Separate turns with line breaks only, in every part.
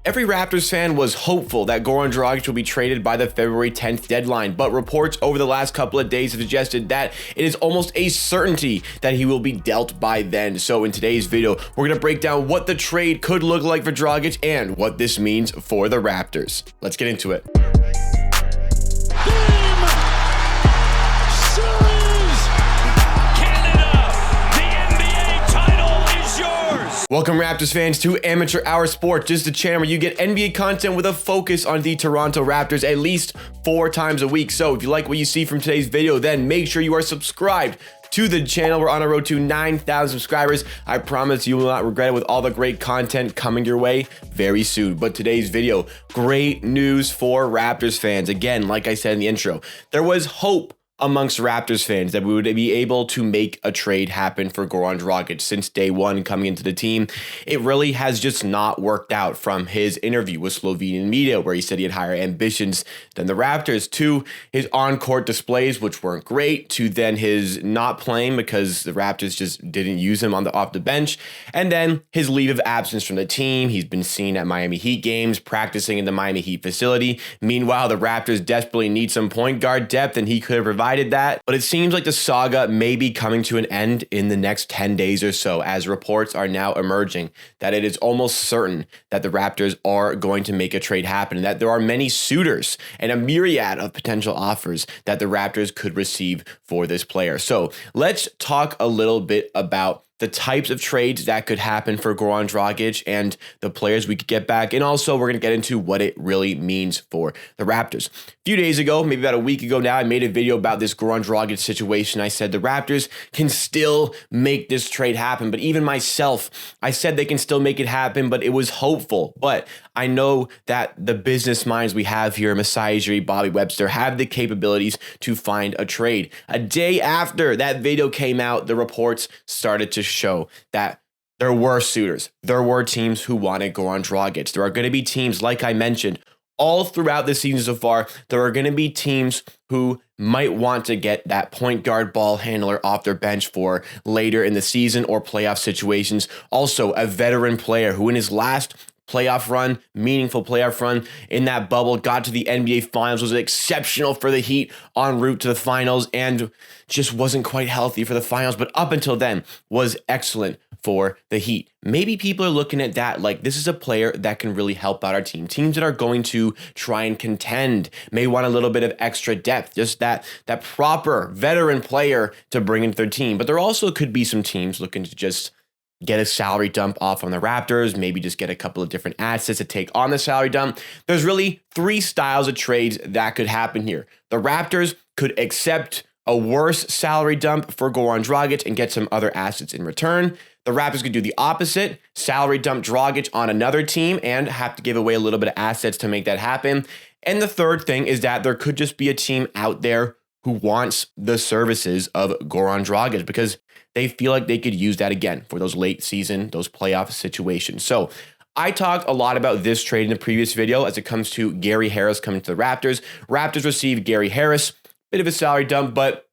Every Raptors fan was hopeful that Goran Dragic will be traded by the February 10th deadline, but reports over the last couple of days have suggested that it is almost a certainty that he will be dealt by then. So in today's video, we're going to break down what the trade could look like for Dragic and what this means for the Raptors. Let's get into it. Welcome Raptors fans to Amateur Hour Sports, just a channel where you get NBA content with a focus on the Toronto Raptors at least 4 times a week. So if you like what you see from today's video, then make sure you are subscribed to the channel. We're on a road to 9,000 subscribers. I promise you will not regret it with all the great content coming your way very soon. But today's video, great news for Raptors fans. Again, like I said in the intro, there was hope amongst Raptors fans that we would be able to make a trade happen for Goran Dragic since day one coming into the team. It really has just not worked out, from his interview with Slovenian media where he said he had higher ambitions than the Raptors, to his on-court displays, which weren't great, to then his not playing because the Raptors just didn't use him off the bench, and then his leave of absence from the team. He's been seen at Miami Heat games, practicing in the Miami Heat facility. Meanwhile, the Raptors desperately need some point guard depth, and he could have provided that, but it seems like the saga may be coming to an end in the next 10 days or so, as reports are now emerging that it is almost certain that the Raptors are going to make a trade happen, and that there are many suitors and a myriad of potential offers that the Raptors could receive for this player. So let's talk a little bit about the types of trades that could happen for Goran Dragic and the players we could get back. And also, we're going to get into what it really means for the Raptors. A few days ago, maybe about a week ago now, I made a video about this Goran Dragic situation. I said the Raptors can still make this trade happen. But even myself, I said they can still make it happen, but it was hopeful. But I know that the business minds we have here, Masai, Ujiri, Bobby, Webster, have the capabilities to find a trade. A day after that video came out, the reports started to show that there were suitors. There were teams who wanted Goran Dragic. There are going to be teams, like I mentioned, all throughout the season so far, there are going to be teams who might want to get that point guard ball handler off their bench for later in the season or playoff situations. Also, a veteran player who in his last playoff run, meaningful playoff run in that bubble, got to the NBA Finals, was exceptional for the Heat en route to the finals, and just wasn't quite healthy for the finals, but up until then was excellent for the Heat. Maybe people are looking at that like this is a player that can really help out our team. Teams that are going to try and contend may want a little bit of extra depth, just that proper veteran player to bring into their team. But there also could be some teams looking to just get a salary dump off on the Raptors, maybe just get a couple of different assets to take on the salary dump. There's really 3 styles of trades that could happen here. The Raptors could accept a worse salary dump for Goran Dragic and get some other assets in return. The Raptors could do the opposite, salary dump Dragic on another team and have to give away a little bit of assets to make that happen. And the third thing is that there could just be a team out there who wants the services of Goran Dragic because they feel like they could use that again for those late season, those playoff situations. So I talked a lot about this trade in the previous video as it comes to Gary Harris coming to the Raptors. Raptors received Gary Harris, bit of a salary dump, but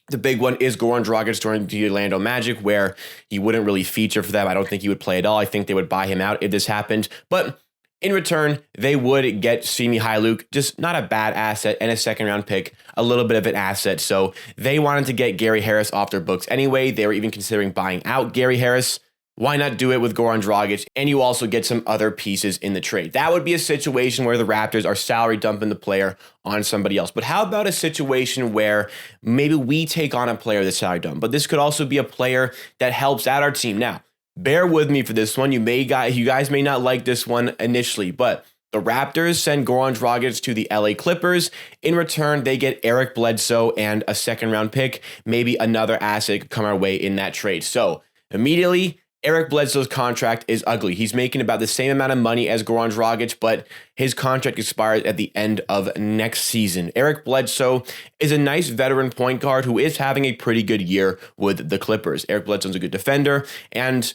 the big one is Goran Dragic joining the Orlando Magic, where he wouldn't really feature for them. I don't think he would play at all. I think they would buy him out if this happened. But in return, they would get Simi Hyluk, just not a bad asset, and a second-round pick, a little bit of an asset. So they wanted to get Gary Harris off their books anyway. They were even considering buying out Gary Harris. Why not do it with Goran Dragic? And you also get some other pieces in the trade. That would be a situation where the Raptors are salary dumping the player on somebody else. But how about a situation where maybe we take on a player that's salary dump, but this could also be a player that helps out our team? Now, bear with me for this one. You guys may not like this one initially, but the Raptors send Goran Dragic to the LA Clippers. In return, they get Eric Bledsoe and a second-round pick. Maybe another asset could come our way in that trade. So immediately, Eric Bledsoe's contract is ugly. He's making about the same amount of money as Goran Dragic, but his contract expires at the end of next season. Eric Bledsoe is a nice veteran point guard who is having a pretty good year with the Clippers. Eric Bledsoe's a good defender, and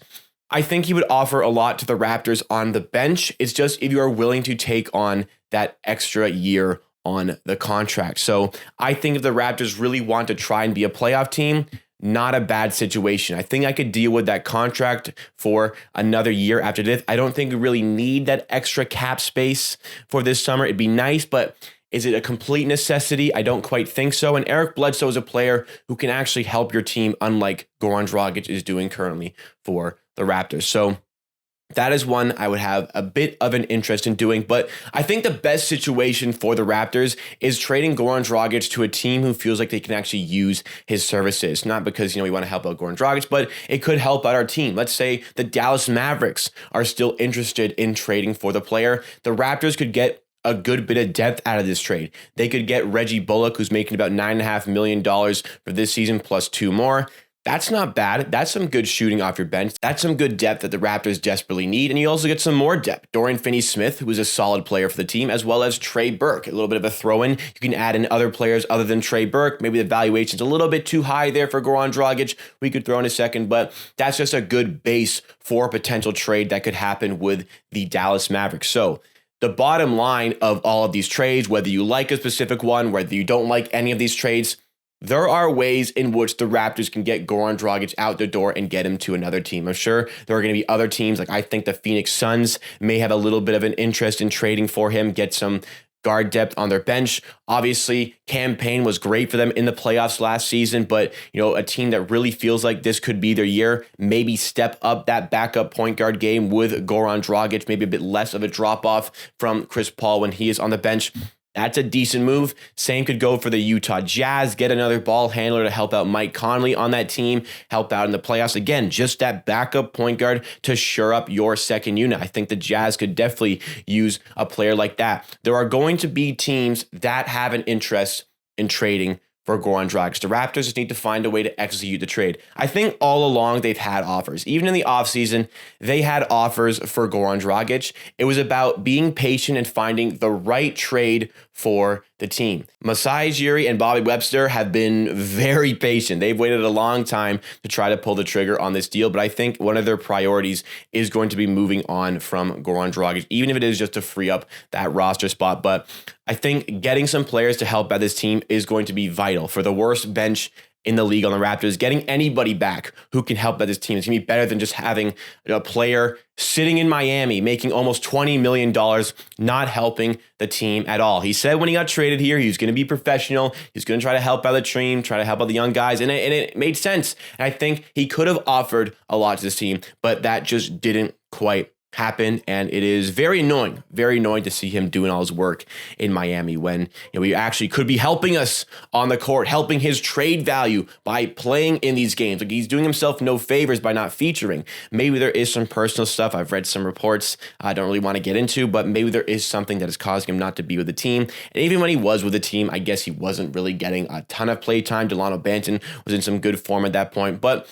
I think he would offer a lot to the Raptors on the bench. It's just if you are willing to take on that extra year on the contract. So I think if the Raptors really want to try and be a playoff team, not a bad situation. I think I could deal with that contract for another year after this. I don't think we really need that extra cap space for this summer. It'd be nice, but is it a complete necessity? I don't quite think so. And Eric Bledsoe is a player who can actually help your team, unlike Goran Dragic is doing currently for the Raptors. So that is one I would have a bit of an interest in doing, but I think the best situation for the Raptors is trading Goran Dragic to a team who feels like they can actually use his services. Not because, we want to help out Goran Dragic, but it could help out our team. Let's say the Dallas Mavericks are still interested in trading for the player. The Raptors could get a good bit of depth out of this trade. They could get Reggie Bullock, who's making about $9.5 million for this season, plus 2 more. That's not bad. That's some good shooting off your bench. That's some good depth that the Raptors desperately need. And you also get some more depth. Dorian Finney-Smith, who is a solid player for the team, as well as Trey Burke, a little bit of a throw-in. You can add in other players other than Trey Burke. Maybe the valuation's a little bit too high there for Goran Dragic. We could throw in a second, but that's just a good base for a potential trade that could happen with the Dallas Mavericks. So the bottom line of all of these trades, whether you like a specific one, whether you don't like any of these trades, there are ways in which the Raptors can get Goran Dragic out the door and get him to another team. I'm sure there are going to be other teams, like I think the Phoenix Suns may have a little bit of an interest in trading for him, get some guard depth on their bench. Obviously, Cam Payne was great for them in the playoffs last season, but a team that really feels like this could be their year, maybe step up that backup point guard game with Goran Dragic, maybe a bit less of a drop off from Chris Paul when he is on the bench. That's a decent move. Same could go for the Utah Jazz. Get another ball handler to help out Mike Conley on that team, help out in the playoffs. Again, just that backup point guard to shore up your second unit. I think the Jazz could definitely use a player like that. There are going to be teams that have an interest in trading for Goran Dragic. The Raptors just need to find a way to execute the trade. I think all along they've had offers. Even in the offseason, they had offers for Goran Dragic. It was about being patient and finding the right trade for the team. Masai, Ujiri, and Bobby Webster have been very patient. They've waited a long time to try to pull the trigger on this deal, but I think one of their priorities is going to be moving on from Goran Dragic, even if it is just to free up that roster spot. But I think getting some players to help out this team is going to be vital for the worst bench in the league on the Raptors. Getting anybody back who can help out this team is going to be better than just having a player sitting in Miami making almost $20 million, not helping the team at all. He said when he got traded here, he was going to be professional. He's going to try to help out the team, try to help out the young guys, and it made sense. And I think he could have offered a lot to this team, but that just didn't quite happen, and it is very annoying to see him doing all his work in Miami when he actually could be helping us on the court, helping his trade value by playing in these games. Like, he's doing himself no favors by not featuring. Maybe there is some personal stuff. I've read some reports I don't really want to get into, but maybe there is something that is causing him not to be with the team. And even when he was with the team, I guess he wasn't really getting a ton of play time. Delano Banton was in some good form at that point. But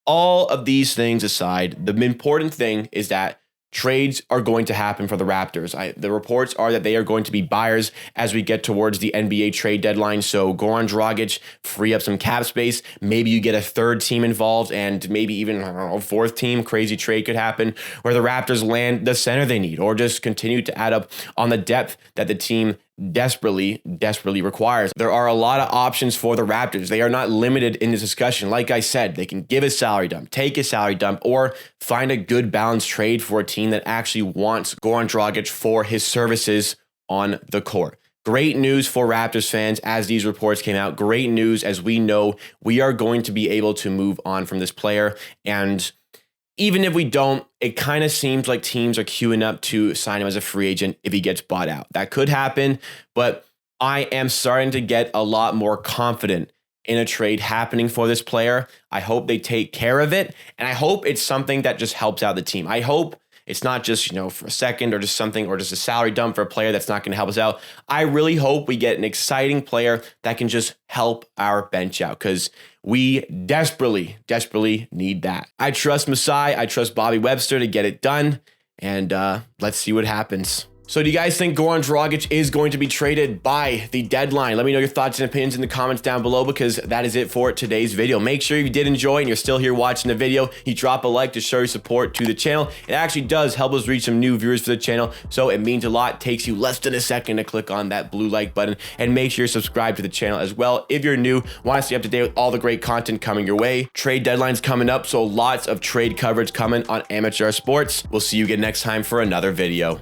all of these things aside, the important thing is that trades are going to happen for the Raptors. The reports are that they are going to be buyers as we get towards the NBA trade deadline. So Goran Dragic, free up some cap space. Maybe you get a third team involved and maybe even a fourth team. Crazy trade could happen where the Raptors land the center they need or just continue to add up on the depth that the team desperately requires. There are a lot of options for the Raptors. They are not limited in this discussion. Like I said, they can give a salary dump, take a salary dump, or find a good balanced trade for a team that actually wants Goran Dragic for his services on the court. Great news for Raptors fans as these reports came out. Great news as we know we are going to be able to move on from this player. And even if we don't, it kind of seems like teams are queuing up to sign him as a free agent if he gets bought out. That could happen, but I am starting to get a lot more confident in a trade happening for this player. I hope they take care of it, and I hope it's something that just helps out the team. I hope it's not just, for a second or just something or just a salary dump for a player that's not going to help us out. I really hope we get an exciting player that can just help our bench out because we desperately need that. I trust Masai. I trust Bobby Webster to get it done. And let's see what happens. So do you guys think Goran Dragic is going to be traded by the deadline? Let me know your thoughts and opinions in the comments down below, because that is it for today's video. Make sure if you did enjoy and you're still here watching the video, you drop a like to show your support to the channel. It actually does help us reach some new viewers for the channel, so it means a lot. It takes you less than a second to click on that blue like button, and make sure you're subscribed to the channel as well. If you're new, want to stay up to date with all the great content coming your way. Trade deadline's coming up, so lots of trade coverage coming on Amateur Sports. We'll see you again next time for another video.